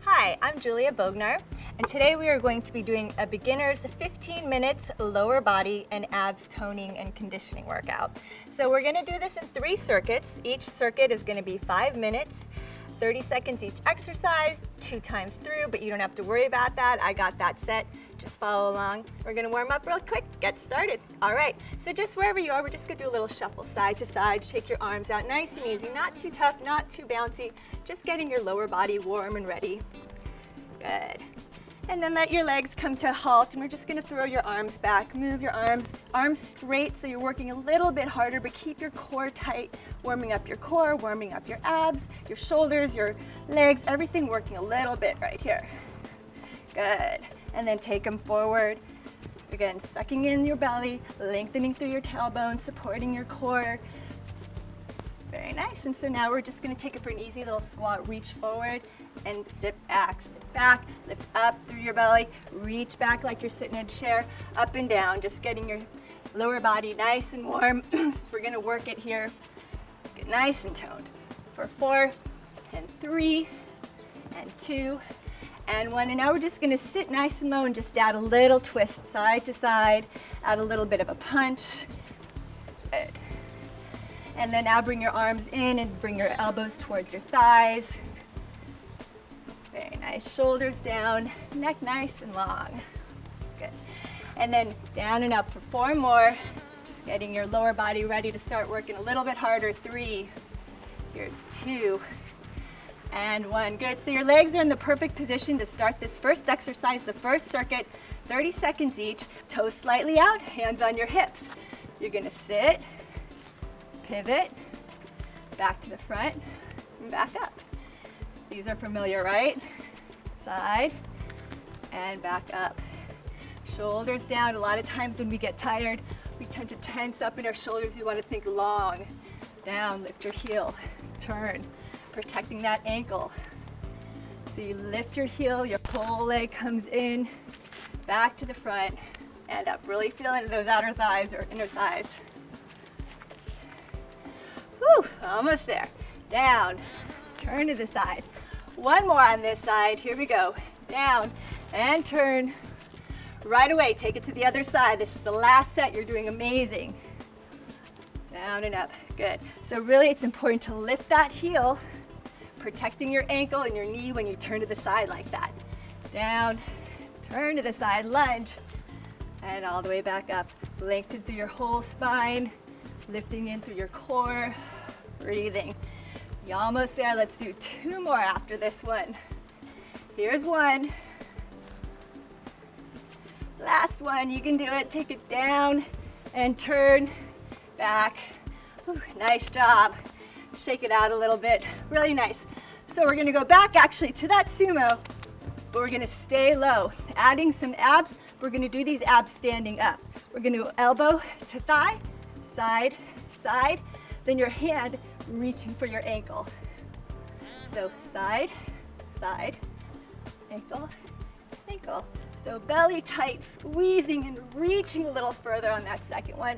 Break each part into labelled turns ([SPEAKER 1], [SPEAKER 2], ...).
[SPEAKER 1] Hi, I'm Julia Bognar, and today we are going to be doing a beginner's 15 minutes lower body and abs toning and conditioning workout. So we're going to do this in 3 circuits. Each circuit is going to be 5 minutes, 30 seconds each exercise, 2 times through, but you don't have to worry about that. I got that set. Just follow along. We're going to warm up real quick, get started. All right, so just wherever you are, we're just going to do a little shuffle side to side. Shake your arms out nice and easy, not too tough, not too bouncy, just getting your lower body warm and ready. Good. And then let your legs come to a halt, and we're just going to throw your arms back. Move your arms straight so you're working a little bit harder, but keep your core tight, warming up your core, warming up your abs, your shoulders, your legs, everything working a little bit right here. Good. And then take them forward. Again, sucking in your belly, lengthening through your tailbone, supporting your core. Very nice. And so now we're just going to take it for an easy little squat. Reach forward and sit back, lift up through your belly, reach back like you're sitting in a chair, up and down, just getting your lower body nice and warm. So we're going to work it here. Get nice and toned for 4 and 3 and 2 and 1. And now we're just going to sit nice and low and just add a little twist side to side, add a little bit of a punch. Good. And then now bring your arms in and bring your elbows towards your thighs. Very nice. Shoulders down, neck nice and long. Good. And then down and up for 4 more. Just getting your lower body ready to start working a little bit harder. 3. Here's 2. And 1. Good. So your legs are in the perfect position to start this first exercise, the first circuit. 30 seconds each. Toes slightly out, hands on your hips. You're going to sit, pivot, back to the front, and back up. These are familiar, right? Side and back up. Shoulders down. A lot of times when we get tired, we tend to tense up in our shoulders. We want to think long. Down, lift your heel, turn, protecting that ankle. So you lift your heel, your whole leg comes in, back to the front, and up. Really feeling those outer thighs or inner thighs. Whew, almost there. Down, turn to the side. 1 more on this side. Here we go. Down and turn. Right away, take it to the other side. This is the last set. You're doing amazing. Down and up. Good. So really, it's important to lift that heel, protecting your ankle and your knee when you turn to the side like that. Down, turn to the side, lunge, and all the way back up. Lengthen through your whole spine, lifting in through your core, breathing. You're almost there. Let's do 2 more after this one. Here's 1. Last one. You can do it. Take it down and turn back. Whew, nice job. Shake it out a little bit. Really nice. So we're going to go back actually to that sumo, but we're going to stay low. Adding some abs. We're going to do these abs standing up. We're going to elbow to thigh, side, side. Then your hand reaching for your ankle. So side, side, ankle, ankle. So belly tight, squeezing and reaching a little further on that second one.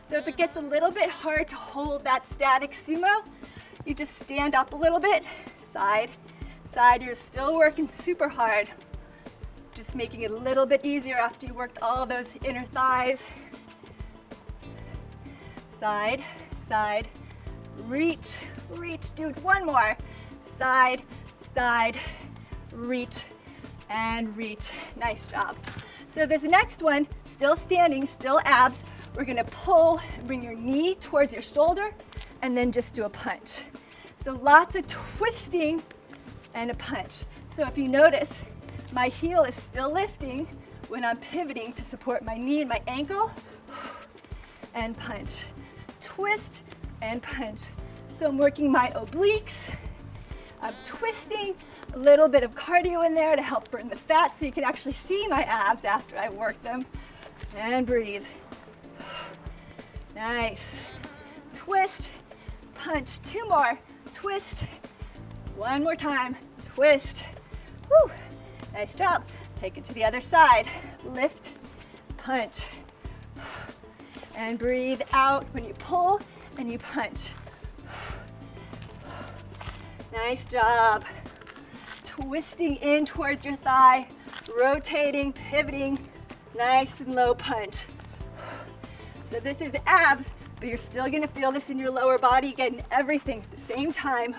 [SPEAKER 1] So if it gets a little bit hard to hold that static sumo, you just stand up a little bit, side, side. You're still working super hard. Just making it a little bit easier after you worked all those inner thighs. Side, side, reach, reach. Do 1 more. Side, side, reach, and reach. Nice job. So this next one, still standing, still abs. We're gonna pull, bring your knee towards your shoulder, and then just do a punch. So lots of twisting and a punch. So if you notice, my heel is still lifting when I'm pivoting to support my knee and my ankle, and punch. Twist and punch. So I'm working my obliques. I'm twisting, a little bit of cardio in there to help burn the fat so you can actually see my abs after I work them. And breathe. Nice. Twist, punch. 2 more. Twist. 1 more time. Twist. Whew. Nice job. Take it to the other side. Lift, punch. And breathe out when you pull and you punch. Nice job. twisting in towards your thigh, rotating, pivoting, nice and low punch. So this is abs, but you're still gonna feel this in your lower body, getting everything at the same time.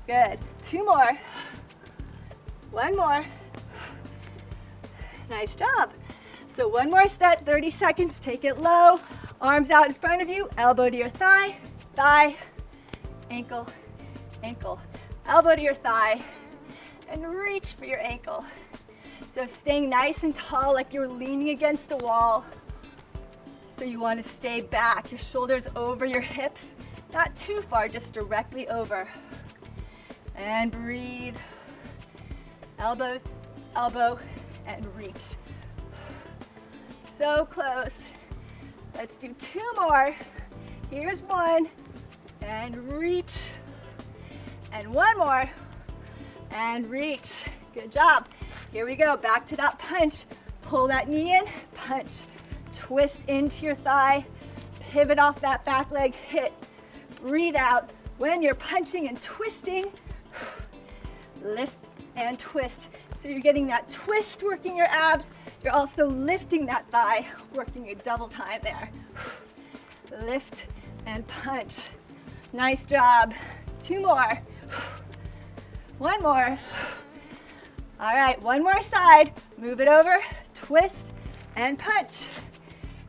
[SPEAKER 1] Good, 2 more. 1 more. Nice job. So 1 more set, 30 seconds, take it low. Arms out in front of you, elbow to your thigh, thigh, ankle, ankle. Elbow to your thigh, and reach for your ankle. So staying nice and tall like you're leaning against a wall. So you want to stay back, your shoulders over your hips, not too far, just directly over. And breathe. Elbow, elbow, and reach. So close. Let's do 2 more. Here's 1, and reach. And 1 more, and reach. Good job. Here we go, back to that punch. Pull that knee in, punch. Twist into your thigh, pivot off that back leg, hit. Breathe out. When you're punching and twisting, lift and twist. So you're getting that twist working your abs. You're also lifting that thigh, working a double time there. Lift and punch. Nice job. 2 more. 1 more. All right, 1 more side. Move it over, twist, and punch.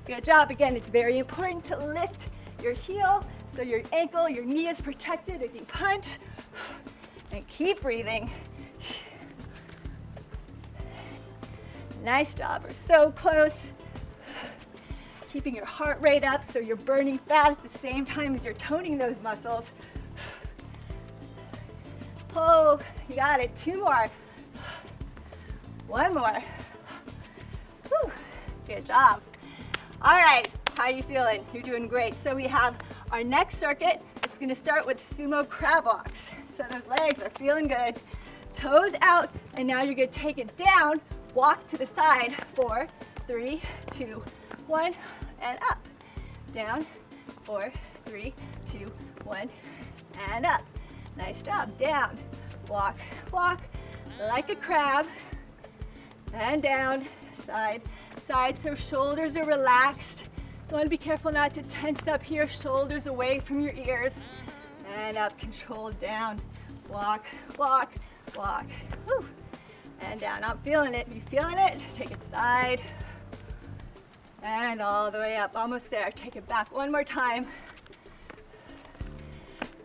[SPEAKER 1] Good job. Again, it's very important to lift your heel so your ankle, your knee is protected as you punch. And keep breathing. Nice job. We're so close. Keeping your heart rate up so you're burning fat at the same time as you're toning those muscles. Pull. You got it. 2 more. 1 more. Whew. Good job. All right. How are you feeling? You're doing great. So we have our next circuit. It's going to start with sumo crab walks. So those legs are feeling good. Toes out. And now you're going to take it down. Walk to the side. 4, 3, 2, 1, and up. Down. 4, 3, 2, 1, and up. Nice job. Down. Walk, walk like a crab. And down. Side, side. So shoulders are relaxed. You want to be careful not to tense up here. Shoulders away from your ears. And up. Control down. Walk, walk, walk. Whew. And down. I'm feeling it. You feeling it? Take it side. And all the way up. Almost there. Take it back 1 more time.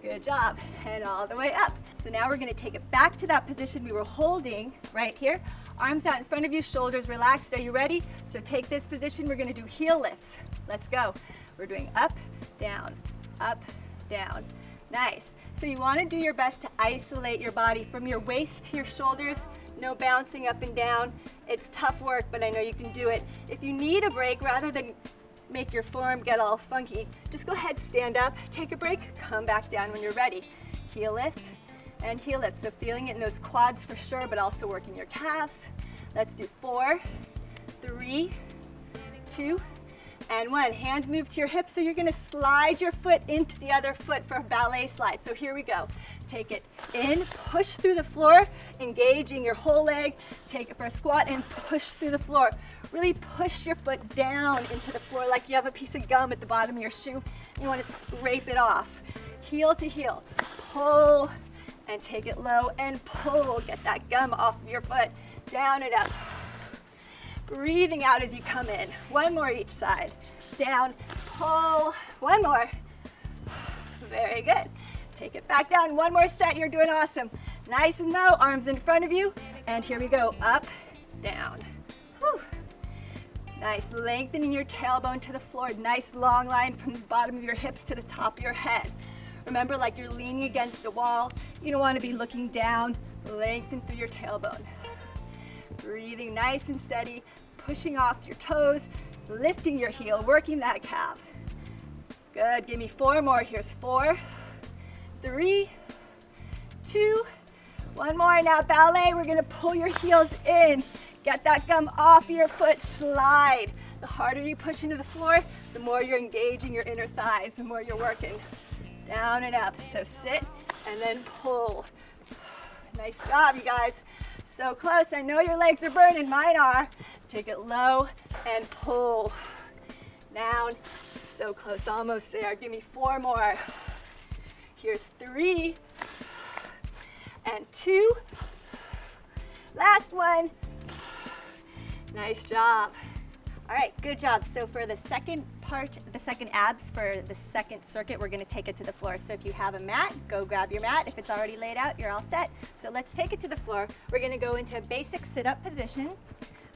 [SPEAKER 1] Good job. And all the way up. So now we're going to take it back to that position we were holding right here. Arms out in front of you, shoulders relaxed. Are you ready? So take this position. We're going to do heel lifts. Let's go. We're doing up, down, up, down. Nice. So you want to do your best to isolate your body from your waist to your shoulders. No bouncing up and down. It's tough work, but I know you can do it. If you need a break, rather than make your forearm get all funky, just go ahead, stand up, take a break, come back down when you're ready. Heel lift and heel lift. So feeling it in those quads for sure, but also working your calves. Let's do 4, 3, 2, and 1. Hands move to your hips, so you're gonna slide your foot into the other foot for a ballet slide. So here we go. Take it in, push through the floor, engaging your whole leg. Take it for a squat and push through the floor. Really push your foot down into the floor like you have a piece of gum at the bottom of your shoe. You wanna scrape it off. Heel to heel, pull and take it low and pull. Get that gum off of your foot. Down and up. Breathing out as you come in. 1 more each side. Down, pull. 1 more. Very good. Take it back down. 1 more set. You're doing awesome. Nice and low. Arms in front of you. And here we go. Up, down. Whew. Nice. Lengthening your tailbone to the floor. Nice long line from the bottom of your hips to the top of your head. Remember, like you're leaning against a wall. You don't want to be looking down. Lengthen through your tailbone. Breathing nice and steady, pushing off your toes, lifting your heel, working that calf. Good, give me 4 more. Here's 4, 3, 2, 1 more. Now ballet, we're gonna pull your heels in. Get that gum off your foot, slide. The harder you push into the floor, the more you're engaging your inner thighs, the more you're working. Down and up, so sit and then pull. Nice job, you guys. So close. I know your legs are burning. Mine are. Take it low and pull. Down. So close. Almost there. Give me 4 more. Here's 3 and 2. Last one. Nice job. All right, good job. So for the second part, the second abs for the second circuit, we're gonna take it to the floor. So if you have a mat, go grab your mat. If it's already laid out, you're all set. So let's take it to the floor. We're gonna go into a basic sit-up position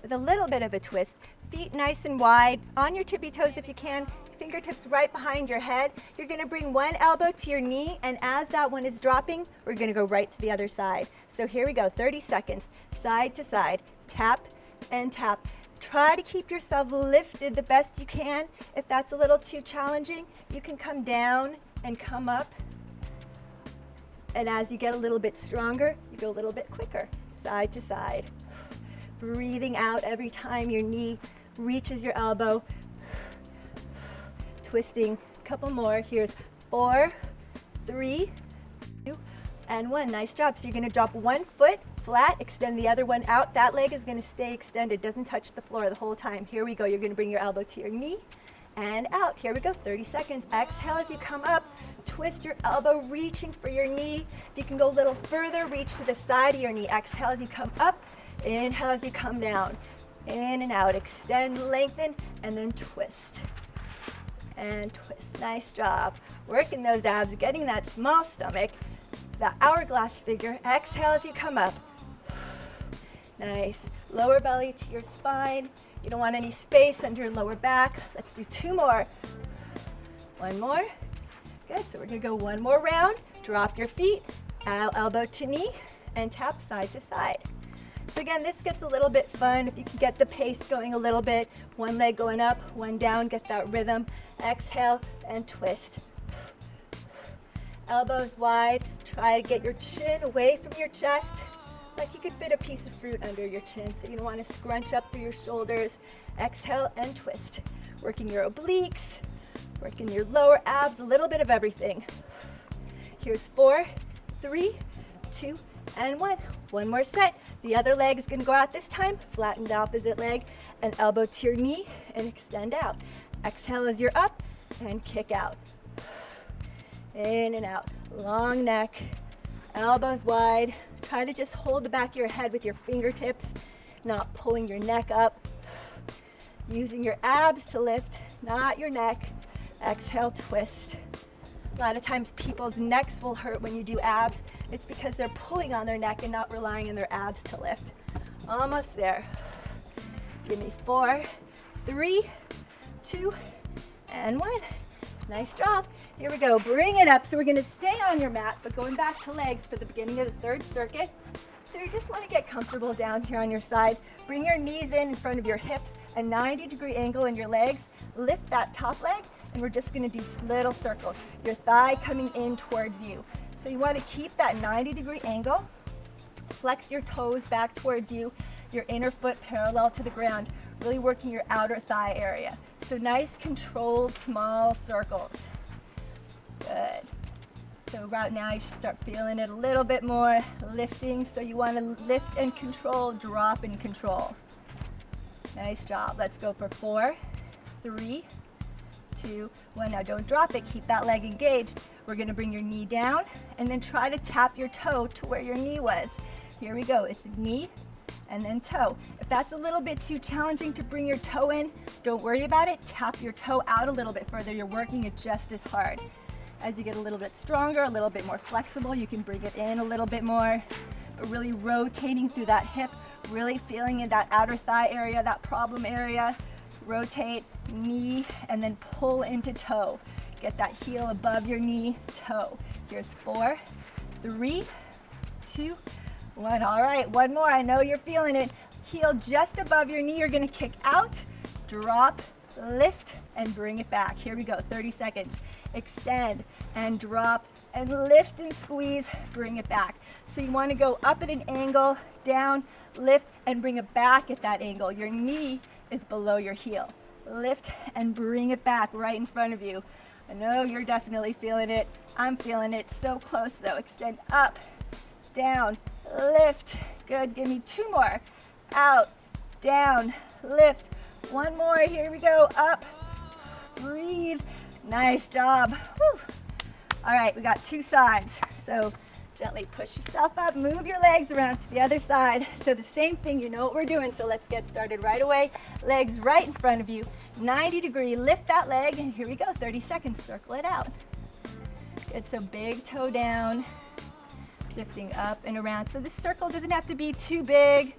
[SPEAKER 1] with a little bit of a twist. Feet nice and wide, on your tippy toes if you can, fingertips right behind your head. You're gonna bring one elbow to your knee, and as that one is dropping, we're gonna go right to the other side. So here we go, 30 seconds, side to side, tap and tap. Try to keep yourself lifted the best you can. If that's a little too challenging, you can come down and come up. And as you get a little bit stronger, you go a little bit quicker, side to side. Breathing out every time your knee reaches your elbow. Twisting, a couple more. Here's 4, 3, 2, and 1. Nice job. So you're gonna drop one foot flat, extend the other one out. That leg is gonna stay extended, doesn't touch the floor the whole time. Here we go. You're gonna bring your elbow to your knee and out. Here we go, 30 seconds. Exhale as you come up. Twist your elbow, reaching for your knee. If you can go a little further, reach to the side of your knee. Exhale as you come up. Inhale as you come down. In and out. Extend, lengthen, and then twist. And twist. Nice job. Working those abs, getting that small stomach, that hourglass figure. Exhale as you come up. Nice. Lower belly to your spine. You don't want any space under your lower back. Let's do 2 more. 1 more. Good. So we're going to go 1 more round. Drop your feet, elbow to knee, and tap side to side. So again, this gets a little bit fun if you can get the pace going a little bit. One leg going up, one down, get that rhythm. Exhale and twist. Elbows wide. Try to get your chin away from your chest, like you could fit a piece of fruit under your chin, so you don't want to scrunch up through your shoulders. Exhale and twist. Working your obliques, working your lower abs, a little bit of everything. Here's 4, 3, 2, and 1. One more set. The other leg is going to go out this time. Flatten the opposite leg and elbow to your knee and extend out. Exhale as you're up and kick out. In and out. Long neck, elbows wide. Try to just hold the back of your head with your fingertips, not pulling your neck up. Using your abs to lift, not your neck. Exhale, twist. A lot of times people's necks will hurt when you do abs. It's because they're pulling on their neck and not relying on their abs to lift. Almost there. Give me 4, 3, 2, and 1. Nice job. Here we go. Bring it up. So we're going to stay on your mat, but going back to legs for the beginning of the third circuit. So you just want to get comfortable down here on your side. Bring your knees in front of your hips, a 90-degree angle in your legs. Lift that top leg, and we're just going to do little circles. Your thigh coming in towards you. So you want to keep that 90-degree angle. Flex your toes back towards you, your inner foot parallel to the ground, really working your outer thigh area. So nice, controlled, small circles. Good. So right now you should start feeling it a little bit more, lifting. So you want to lift and control, drop and control. Nice job. Let's go for 4, 3, 2, 1. Now don't drop it. Keep that leg engaged. We're going to bring your knee down and then try to tap your toe to where your knee was. Here we go. It's knee and then toe. If that's a little bit too challenging to bring your toe in, don't worry about it. Tap your toe out a little bit further. You're working it just as hard. As you get a little bit stronger, a little bit more flexible, you can bring it in a little bit more, but really rotating through that hip, really feeling in that outer thigh area, that problem area. Rotate, knee, and then pull into toe. Get that heel above your knee, toe. Here's 4, 3, 2, 1. All right, one more. I know you're feeling it. Heel just above your knee. You're going to kick out, drop, lift, and bring it back. Here we go, 30 seconds. Extend and drop and lift and squeeze, bring it back. So you want to go up at an angle, down, lift, and bring it back at that angle. Your knee is below your heel. Lift and bring it back right in front of you. I know you're definitely feeling it. I'm feeling it. So close though. Extend up down, lift. Good, give me 2 more. Out, down, lift. 1 more, here we go, up, breathe. Nice job. Whew. All right, we got 2 sides. So gently push yourself up, move your legs around to the other side. So the same thing, you know what we're doing, so let's get started right away. Legs right in front of you, 90 degree, lift that leg, and here we go, 30 seconds, circle it out. Good, so big toe down, lifting up and around. So this circle doesn't have to be too big.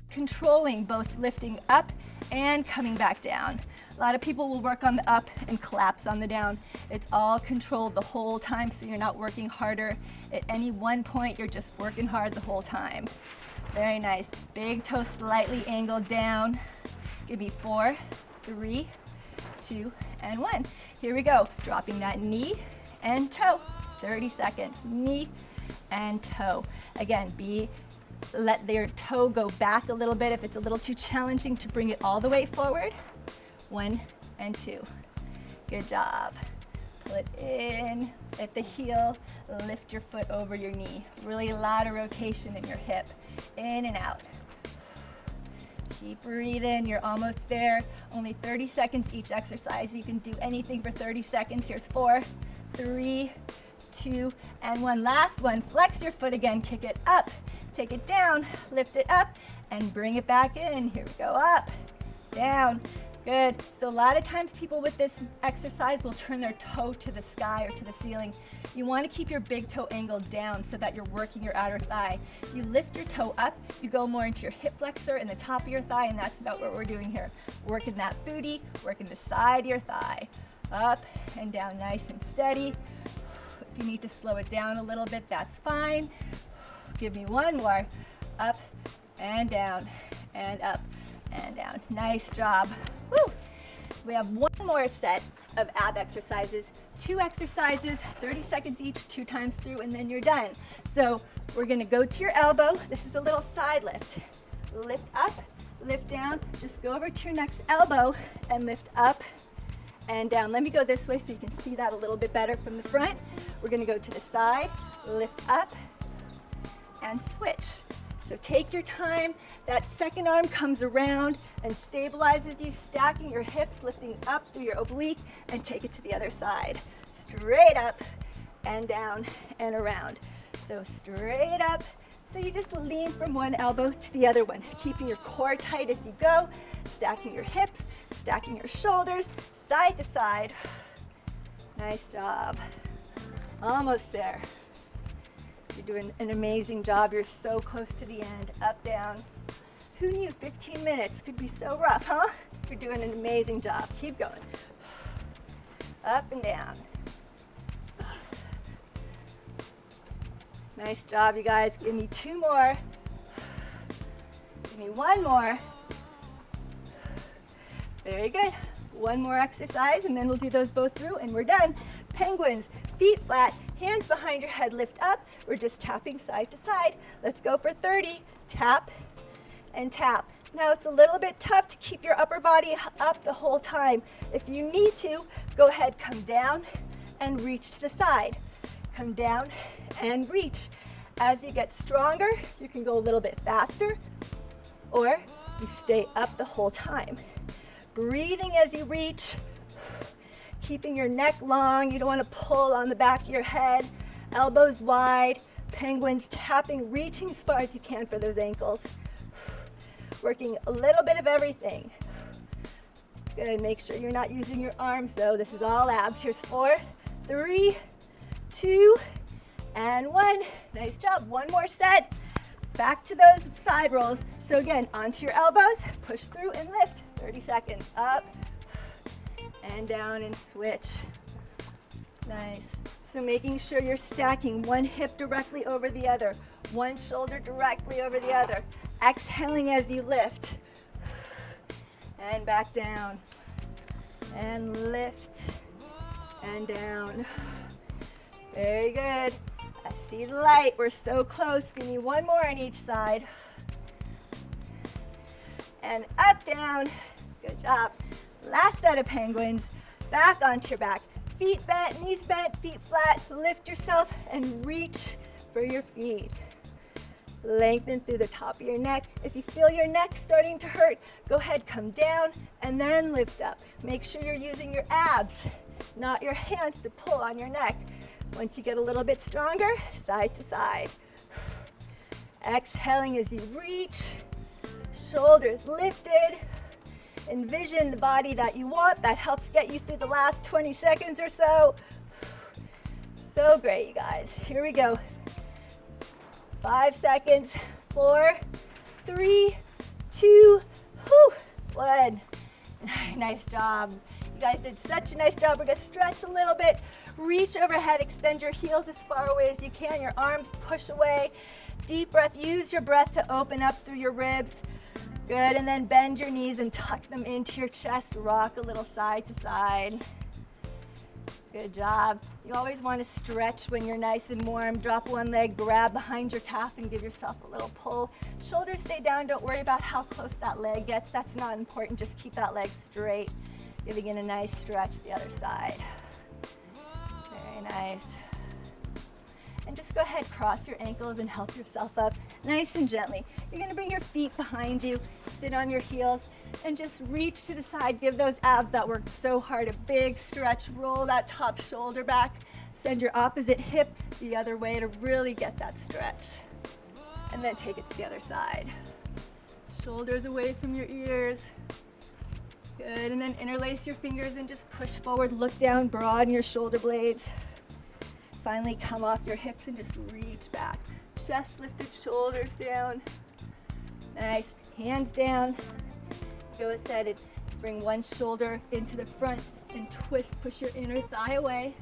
[SPEAKER 1] Controlling both lifting up and coming back down. A lot of people will work on the up and collapse on the down. It's all controlled the whole time, so you're not working harder. At any one point, you're just working hard the whole time. Very nice. Big toe slightly angled down. Give me 4, 3, 2, and 1. Here we go. Dropping that knee and toe. 30 seconds. Knee and toe. Again, let their toe go back a little bit if it's a little too challenging to bring it all the way forward. 1 and 2. Good job. Pull it in at the heel, lift your foot over your knee. Really a lot of rotation in your hip. In and out. Keep breathing, you're almost there. Only 30 seconds each exercise. You can do anything for 30 seconds. Here's 4, 3, 2, and 1. Last one, flex your foot again, kick it up. Take it down, lift it up, and bring it back in. Here we go, up, down. Good. So a lot of times people with this exercise will turn their toe to the sky or to the ceiling. You want to keep your big toe angled down so that you're working your outer thigh. You lift your toe up, you go more into your hip flexor and the top of your thigh, and that's about what we're doing here. Working that booty, working the side of your thigh. Up and down, nice and steady. If you need to slow it down a little bit, that's fine. Give me 1 more. Up and down and up and down. Nice job. Woo! We have 1 more set of ab exercises. 2 exercises, 30 seconds each, 2 times through, and then you're done. So we're gonna go to your elbow. This is a little side lift. Lift up, lift down. Just go over to your next elbow and lift up and down. Let me go this way so you can see that a little bit better from the front. We're gonna go to the side, lift up, and switch. So take your time. That second arm comes around and stabilizes you, stacking your hips, lifting up through your oblique, and take it to the other side. Straight up and down and around. So straight up. So you just lean from one elbow to the other one, keeping your core tight as you go, stacking your hips, stacking your shoulders, side to side. Nice job. Almost there. You're doing an amazing job. You're so close to the end. Up, down. Who knew 15 minutes could be so rough, huh? You're doing an amazing job. Keep going. Up and down. Nice job, you guys. Give me 2 more. Give me 1 more. Very good. 1 more exercise, and then we'll do those both through, and we're done. Penguins, feet flat, hands behind your head, lift up. We're just tapping side to side. Let's go for 30. Tap and tap. Now it's a little bit tough to keep your upper body up the whole time. If you need to, go ahead, come down and reach to the side. Come down and reach. As you get stronger, you can go a little bit faster, or you stay up the whole time. Breathing as you reach, keeping your neck long. You don't want to pull on the back of your head. Elbows wide, penguins tapping, reaching as far as you can for those ankles. Working a little bit of everything. Good, make sure you're not using your arms though. This is all abs. Here's 4, 3, 2, and 1. Nice job. 1 more set. Back to those side rolls. So again, onto your elbows, push through and lift. 30 seconds. Up and down and switch. Nice. So making sure you're stacking one hip directly over the other, one shoulder directly over the other. Exhaling as you lift. And back down. And lift. And down. Very good. I see the light. We're so close. Give me 1 more on each side. And up, down. Good job. Last set of penguins. Back onto your back. Feet bent, knees bent, feet flat. Lift yourself and reach for your feet. Lengthen through the top of your neck. If you feel your neck starting to hurt, go ahead, come down and then lift up. Make sure you're using your abs, not your hands to pull on your neck. Once you get a little bit stronger, side to side. Exhaling as you reach, shoulders lifted. Envision the body that you want. That helps get you through the last 20 seconds or so. So great, you guys. Here we go. 5 seconds. 4, 3, 2, 1. Nice job. You guys did such a nice job. We're gonna stretch a little bit. Reach overhead, extend your heels as far away as you can. Your arms push away. Deep breath. Use your breath to open up through your ribs. Good, and then bend your knees and tuck them into your chest. Rock a little side to side. Good job. You always want to stretch when you're nice and warm. Drop one leg, grab behind your calf and give yourself a little pull. Shoulders stay down. Don't worry about how close that leg gets. That's not important. Just keep that leg straight. Giving it a nice stretch the other side. Very nice. And just go ahead, cross your ankles and help yourself up nice and gently. You're gonna bring your feet behind you, sit on your heels, and just reach to the side. Give those abs that worked so hard a big stretch. Roll that top shoulder back. Send your opposite hip the other way to really get that stretch. And then take it to the other side. Shoulders away from your ears. Good, and then interlace your fingers and just push forward. Look down, broaden your shoulder blades. Finally come off your hips and just reach back. Chest lifted, shoulders down. Nice, hands down. Go ahead and bring one shoulder into the front and twist, push your inner thigh away.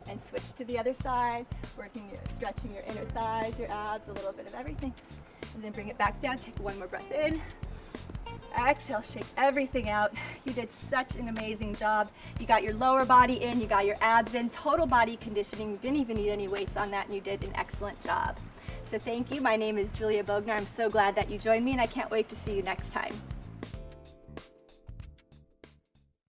[SPEAKER 1] And switch to the other side, stretching your inner thighs, your abs, a little bit of everything. And then bring it back down, take one more breath in. Exhale, shake everything out. You did such an amazing job. You got your lower body in, you got your abs in, total body conditioning. You didn't even need any weights on that, and you did an excellent job. So thank you. My name is Julia Bogner. I'm so glad that you joined me, and I can't wait to see you next time.